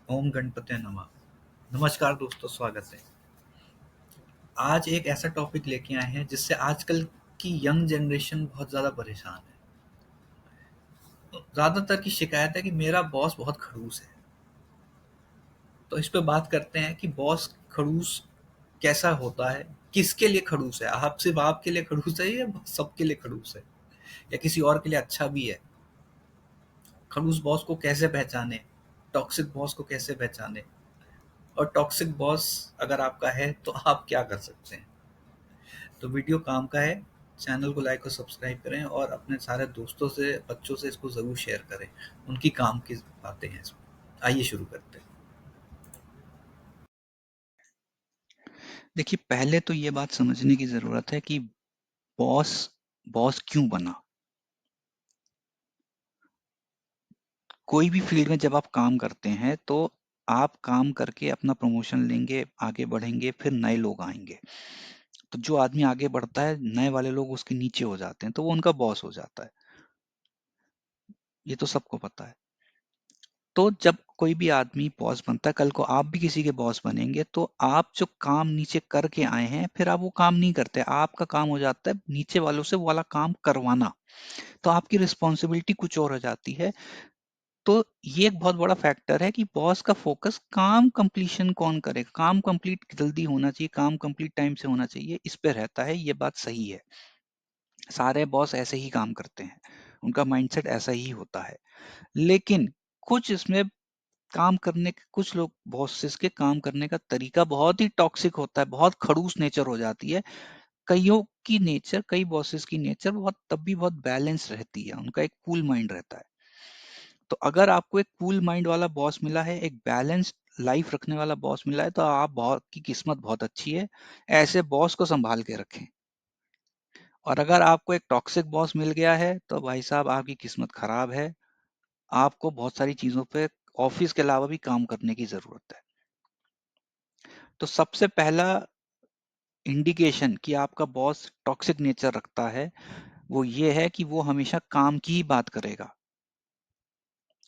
ओम गणपते नमः। नमस्कार दोस्तों, स्वागत है। आज एक ऐसा टॉपिक लेके आए हैं जिससे आजकल की यंग जनरेशन बहुत ज़्यादा परेशान है। तो ज़्यादातर की शिकायत है कि मेरा बॉस बहुत खड़ूस है। तो इस पे बात करते हैं कि बॉस खड़ूस कैसा होता है, किसके लिए खड़ूस है? आप सिर्फ आपके लिए खड़ूस है या सबके लिए खड़ूस है, या किसी और के लिए अच्छा भी है? खड़ूस बॉस को कैसे पहचाने, टॉक्सिक बॉस को कैसे पहचाने, और टॉक्सिक बॉस अगर आपका है तो आप क्या कर सकते हैं? तो वीडियो काम का है। चैनल को लाइक और सब्सक्राइब करें और अपने सारे दोस्तों से, बच्चों से इसको ज़रूर शेयर करें। उनकी काम की बातें हैं इसमें। आइए शुरू करते हैं। देखिए, पहले तो ये बात समझने की ज़रूरत है कि बॉस बॉस क्यों बना? कोई भी फ़ील्ड में जब आप काम करते हैं, तो आप काम करके अपना प्रमोशन लेंगे, आगे बढ़ेंगे, फिर नए लोग आएँगे। तो जो आदमी आगे बढ़ता है, नए वाले लोग उसके नीचे हो जाते हैं, तो वो उनका बॉस हो जाता है। ये तो सबको पता है। तो जब कोई भी आदमी बॉस बनता है, कल को आप भी किसी के बॉस बनेंगे, तो आप जो काम नीचे करके आए हैं, फिर आप वो काम नहीं करते। आपका काम हो जाता है नीचे वालों से वो वाला काम करवाना। तो आपकी रिस्पॉन्सिबिलिटी कुछ और हो जाती है। तो ये एक बहुत बड़ा फैक्टर है कि बॉस का फोकस काम कंप्लीशन कौन करेगा, काम कंप्लीट जल्दी होना चाहिए, काम कंप्लीट टाइम से होना चाहिए, इस पे रहता है। ये बात सही है, सारे बॉस ऐसे ही काम करते हैं, उनका माइंडसेट ऐसा ही होता है। लेकिन कुछ इसमें काम करने के कुछ लोग बॉसेस के काम करने का तरीका बहुत ही टॉक्सिक होता है, बहुत खड़ूस नेचर हो जाती है। कईयों की नेचर, कई बॉसेस की नेचर बहुत तब भी बहुत बैलेंस रहती है, उनका एक कूल माइंड रहता है। तो अगर आपको एक कूल माइंड वाला बॉस मिला है, एक बैलेंस्ड लाइफ रखने वाला बॉस मिला है, तो आप बहुत की किस्मत बहुत अच्छी है। ऐसे बॉस को संभाल के रखें। और अगर आपको एक टॉक्सिक बॉस मिल गया है, तो भाई साहब आपकी किस्मत खराब है। आपको बहुत सारी चीजों पे ऑफिस के अलावा भी काम करने की जरूरत है। तो सबसे पहला इंडिकेशन कि आपका बॉस टॉक्सिक नेचर रखता है, वो ये है कि वो हमेशा काम की ही बात करेगा।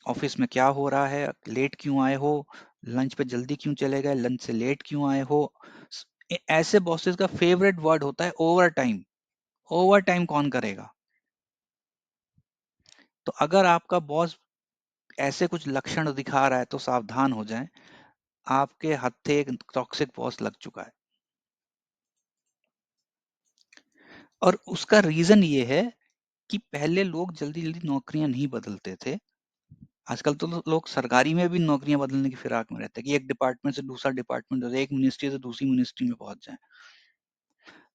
ऑफिस में क्या हो रहा है, लेट क्यों आए हो, लंच पे जल्दी क्यों चले गए, लंच से लेट क्यों आए हो। ऐसे बॉसेस का फेवरेट वर्ड होता है ओवर टाइम। ओवर टाइम कौन करेगा? तो अगर आपका बॉस ऐसे कुछ लक्षण दिखा रहा है, तो सावधान हो जाएं, आपके हत्थे एक टॉक्सिक बॉस लग चुका है। और उसका रीजन ये है कि पहले लोग जल्दी जल्दी नौकरियां नहीं बदलते थे। आजकल तो लोग सरकारी में भी नौकरियां बदलने की फिराक में रहते हैं कि एक डिपार्टमेंट से दूसरा डिपार्टमेंट, एक मिनिस्ट्री से दूसरी मिनिस्ट्री में पहुंच जाए।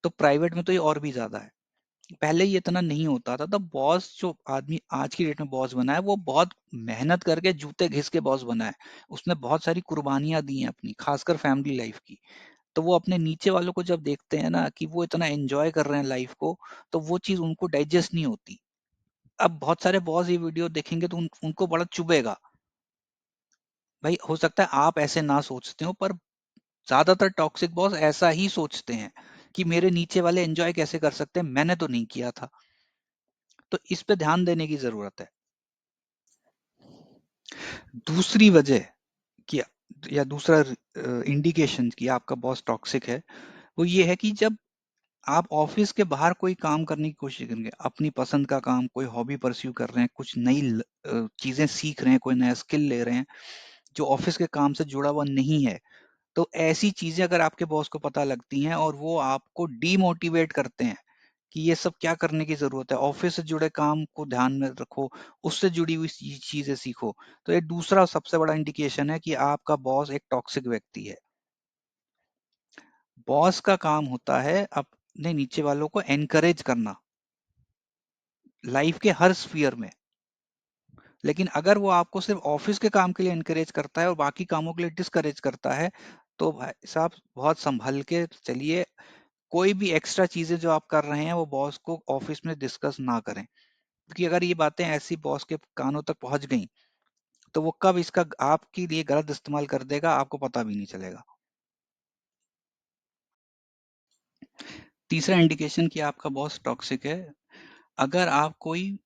तो प्राइवेट में तो ये और भी ज्यादा है। पहले ये इतना नहीं होता था। तो बॉस, जो आदमी आज की डेट में बॉस बना है, वो बहुत मेहनत करके जूते घिस के बॉस बना है। उसने बहुत सारी कुर्बानियां दी हैं अपनी, खासकर फैमिली लाइफ की। तो वो अपने नीचे वालों को जब देखते हैं ना कि वो इतना एंजॉय कर रहे हैं लाइफ को, तो वो चीज उनको डाइजेस्ट नहीं होती। अब बहुत सारे बॉस ये वीडियो देखेंगे तो उनको बड़ा चुभेगा। भाई, हो सकता है आप ऐसे ना सोचते हो, पर ज्यादातर टॉक्सिक बॉस ऐसा ही सोचते हैं कि मेरे नीचे वाले एंजॉय कैसे कर सकते हैं, मैंने तो नहीं किया था। तो इस पे ध्यान देने की जरूरत है। दूसरी वजह कि या दूसरा इंडिकेशन कि आपका बॉस टॉक्सिक है, वो ये है कि जब आप ऑफिस के बाहर कोई काम करने की कोशिश करेंगे, अपनी पसंद का काम, कोई हॉबी परस्यू कर रहे हैं, कुछ नई चीजें सीख रहे हैं, कोई नया स्किल ले रहे हैं जो ऑफिस के काम से जुड़ा हुआ नहीं है, तो ऐसी चीजें अगर आपके बॉस को पता लगती हैं और वो आपको डीमोटिवेट करते हैं कि ये सब क्या करने की जरूरत है, ऑफिस से जुड़े काम को ध्यान में रखो, उससे जुड़ी हुई चीजें सीखो, तो ये दूसरा सबसे बड़ा इंडिकेशन है कि आपका बॉस एक टॉक्सिक व्यक्ति है। बॉस का काम होता है अपने नीचे वालों को एनकरेज करना, लाइफ के हर स्फीयर में। लेकिन अगर वो आपको सिर्फ ऑफिस के काम के लिए एनकरेज करता है और बाकी कामों के लिए डिस्करेज करता है, तो भाई साहब बहुत संभल के चलिए। कोई भी एक्स्ट्रा चीजें जो आप कर रहे हैं, वो बॉस को ऑफिस में डिस्कस ना करें, क्योंकि अगर ये बातें ऐसी बॉस के कानों तक पहुंच गई, तो वो कब इसका आपके लिए गलत इस्तेमाल कर देगा, आपको पता भी नहीं चलेगा। तीसरा इंडिकेशन कि आपका बॉस टॉक्सिक है, अगर आप कोई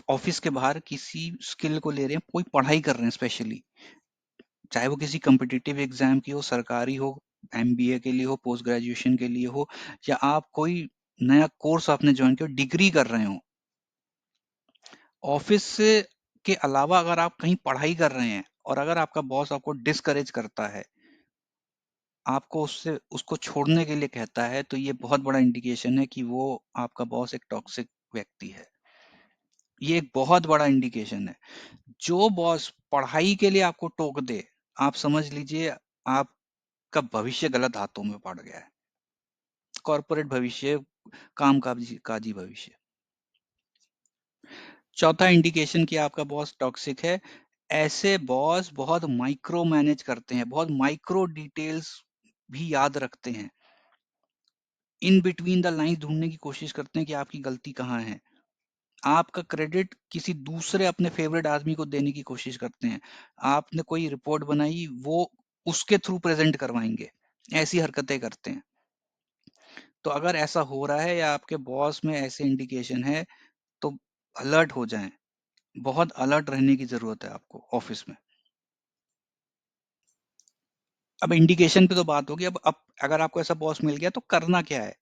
ऑफिस के बाहर किसी स्किल को ले रहे हैं, कोई पढ़ाई कर रहे हैं स्पेशली, चाहे वो किसी कॉम्पिटिटिव एग्जाम की हो, सरकारी हो, एमबीए के लिए हो, पोस्ट ग्रेजुएशन के लिए हो, या आप कोई नया कोर्स आपने ज्वाइन किया, डिग्री कर रहे हो, ऑफिस से के अलावा अगर आप कहीं पढ़ाई कर रहे हैं और अगर आपका बॉस आपको डिस्करेज करता है, आपको उससे उसको छोड़ने के लिए कहता है, तो ये बहुत बड़ा इंडिकेशन है कि वो आपका बॉस एक टॉक्सिक व्यक्ति है। ये एक बहुत बड़ा इंडिकेशन है। जो बॉस पढ़ाई के लिए आपको टोक दे, आप समझ लीजिए आपका भविष्य गलत हाथों में पड़ गया है। कॉर्पोरेट भविष्य, काम काजी काजी भविष्य। चौथा इंडिकेशन कि आपका बॉस टॉक्सिक है, ऐसे बॉस बहुत माइक्रो मैनेज करते हैं, बहुत माइक्रो डिटेल्स भी याद रखते हैं, इन बिटवीन द लाइंस ढूंढने की कोशिश करते हैं कि आपकी गलती कहाँ है, आपका क्रेडिट किसी दूसरे अपने फेवरेट आदमी को देने की कोशिश करते हैं, आपने कोई रिपोर्ट बनाई वो उसके थ्रू प्रेजेंट करवाएंगे, ऐसी हरकतें करते हैं। तो अगर ऐसा हो रहा है या आपके बॉस में ऐसे इंडिकेशन है, तो अलर्ट हो जाएं, बहुत अलर्ट रहने की जरूरत है आपको ऑफिस में। अब इंडिकेशन पे तो बात होगी, अब अगर आपको ऐसा बॉस मिल गया तो करना क्या है।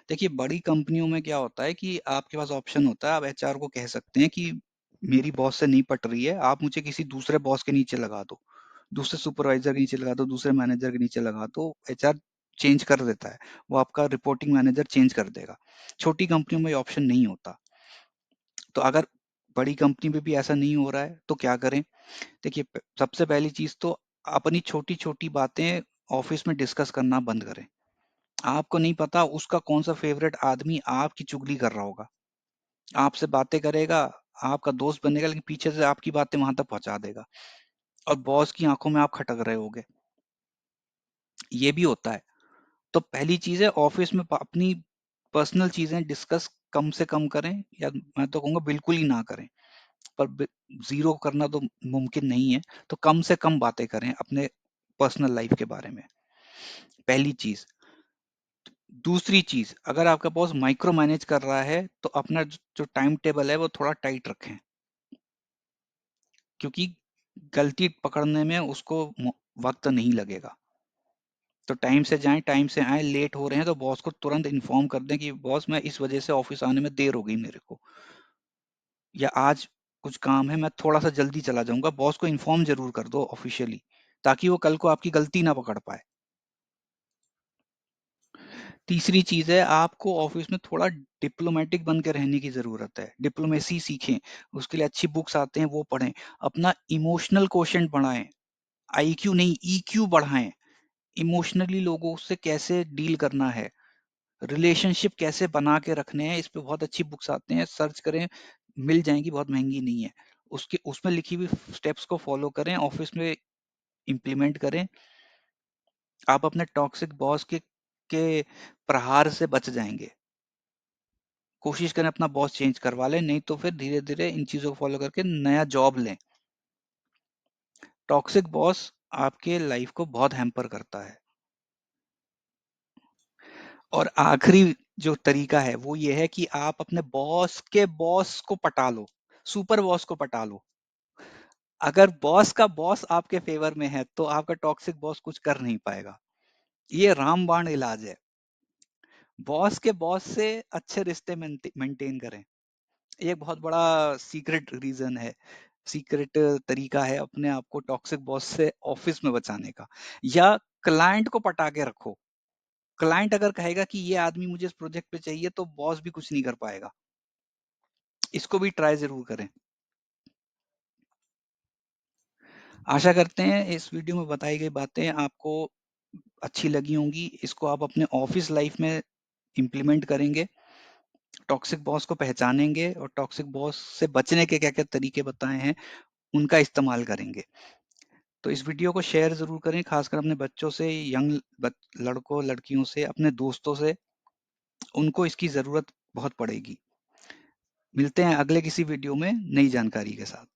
देखिए, बड़ी कंपनियों में क्या होता है कि आपके पास ऑप्शन होता है, आप एचआर को कह सकते हैं कि मेरी बॉस से नहीं पट रही है, आप मुझे किसी दूसरे बॉस के नीचे लगा दो, दूसरे सुपरवाइजर के नीचे लगा दो, दूसरे मैनेजर के नीचे लगा दो। एचआर चेंज कर देता है, वो आपका रिपोर्टिंग मैनेजर चेंज कर देगा। छोटी कंपनियों में ये ऑप्शन नहीं होता। तो अगर बड़ी कंपनी में भी ऐसा नहीं हो रहा है तो क्या करें। देखिए, सबसे पहली चीज तो अपनी छोटी छोटी बातें ऑफिस में डिस्कस करना बंद करें। आपको नहीं पता उसका कौन सा फेवरेट आदमी आपकी चुगली कर रहा होगा, आपसे बातें करेगा, आपका दोस्त बनेगा, लेकिन पीछे से आपकी बातें वहां तक पहुंचा देगा और बॉस की आंखों में आप खटक रहे होगे। ये भी होता है। तो पहली चीज है, ऑफिस में अपनी पर्सनल चीजें डिस्कस कम से कम करें, या मैं तो कहूंगा बिल्कुल ही ना करें। पर जीरो करना तो मुमकिन नहीं है, तो कम से कम बातें करें अपने पर्सनल लाइफ के बारे में, पहली चीज। दूसरी चीज, अगर आपका बॉस माइक्रो मैनेज कर रहा है तो अपना जो टाइम टेबल है वो थोड़ा टाइट रखें, क्योंकि गलती पकड़ने में उसको वक्त नहीं लगेगा। तो टाइम से जाएं, टाइम से आए, लेट हो रहे हैं तो बॉस को तुरंत इन्फॉर्म कर दें कि बॉस मैं इस वजह से ऑफिस आने में देर हो गई मेरे को, या आज कुछ काम है मैं थोड़ा सा जल्दी चला जाऊंगा। बॉस को इन्फॉर्म जरूर कर दो ऑफिशियली, ताकि वो कल को आपकी गलती ना पकड़ पाए। तीसरी चीज है, आपको ऑफिस में थोड़ा डिप्लोमेटिक बन के रहने की जरूरत है, डिप्लोमेसी सीखें। उसके लिए अच्छी बुक्स आते हैं वो पढ़ें, अपना इमोशनल कोशेंट बढ़ाएं, आईक्यू नहीं ईक्यू बढ़ाएं। इमोशनली लोगों से कैसे डील करना है, रिलेशनशिप कैसे बना के रखने हैं, इस पे बहुत अच्छी बुक्स आते हैं, सर्च करें, मिल जाएंगी, बहुत महंगी नहीं है। उसके उसमें लिखी हुई स्टेप्स को फॉलो करें, ऑफिस में इम्प्लीमेंट करें। आप अपने टॉक्सिक बॉस के प्रहार से बच जाएंगे। कोशिश करें अपना बॉस चेंज करवा लें, नहीं तो फिर धीरे धीरे इन चीजों को फॉलो करके नया जॉब लें। टॉक्सिक बॉस आपके लाइफ को बहुत हैम्पर करता है। और आखिरी जो तरीका है वो ये है कि आप अपने बॉस के बॉस को पटा लो, सुपर बॉस को पटा लो। अगर बॉस का बॉस आपके फेवर में है तो आपका टॉक्सिक बॉस कुछ कर नहीं पाएगा। ये रामबाण इलाज है। बॉस के बॉस से अच्छे रिश्ते मेंटेन करें। ये एक बहुत बड़ा सीक्रेट रीजन है, सीक्रेट तरीका है अपने आप को टॉक्सिक बॉस से ऑफिस में बचाने का। या क्लाइंट को पटा के रखो। क्लाइंट अगर कहेगा कि ये आदमी मुझे इस प्रोजेक्ट पे चाहिए तो बॉस भी कुछ नहीं कर पाएगा। इसको भी ट्राई जरूर करें। आशा करते हैं इस वीडियो में बताई गई बातें आपको अच्छी लगी होंगी, इसको आप अपने ऑफिस लाइफ में इम्प्लीमेंट करेंगे, टॉक्सिक बॉस को पहचानेंगे और टॉक्सिक बॉस से बचने के क्या क्या तरीके बताए हैं उनका इस्तेमाल करेंगे। तो इस वीडियो को शेयर ज़रूर करें, खासकर अपने बच्चों से, यंग लड़कों लड़कियों से, अपने दोस्तों से। उनको इसकी ज़रूरत बहुत पड़ेगी। मिलते हैं अगले किसी वीडियो में नई जानकारी के साथ।